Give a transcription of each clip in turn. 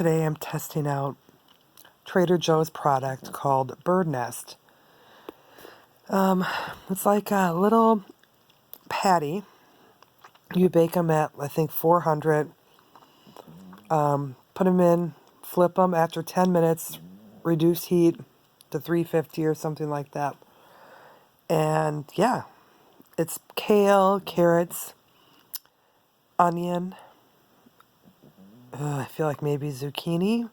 today I'm testing out Trader Joe's product called Bird Nest. It's like a little patty. You bake them at, I think, 400. Put them in, flip them after 10 minutes, reduce heat to 350 or something like that. And yeah, it's kale, carrots, onion, I feel like maybe zucchini,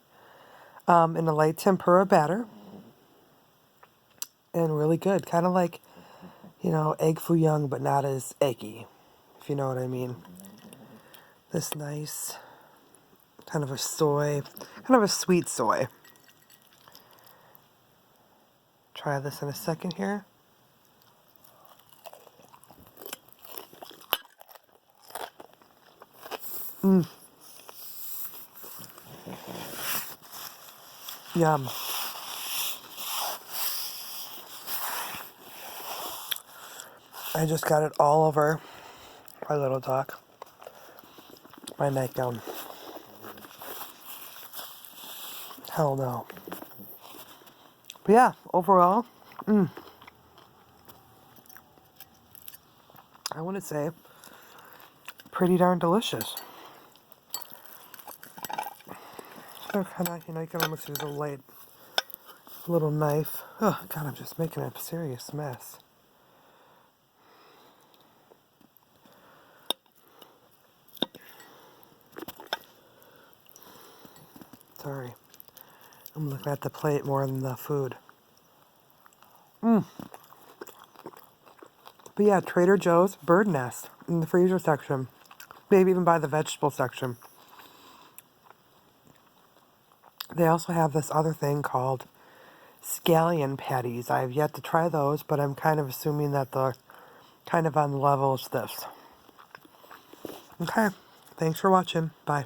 in a light tempura batter. And really good. Kind of like, egg foo young, but not as eggy, if you know what I mean. This nice kind of a sweet soy. Try this in a second here. Yum. I just got it all over my little talk, my nightgown. Hell no. But yeah, overall, I want to say pretty darn delicious. So kind of, you can almost use a light little knife. Oh God, I'm just making a serious mess. Sorry. I'm looking at the plate more than the food. But yeah, Trader Joe's Bird Nest in the freezer section. Maybe even by the vegetable section. They also have this other thing called scallion patties. I have yet to try those, but I'm kind of assuming that they're kind of on the level as this. Okay, thanks for watching. Bye.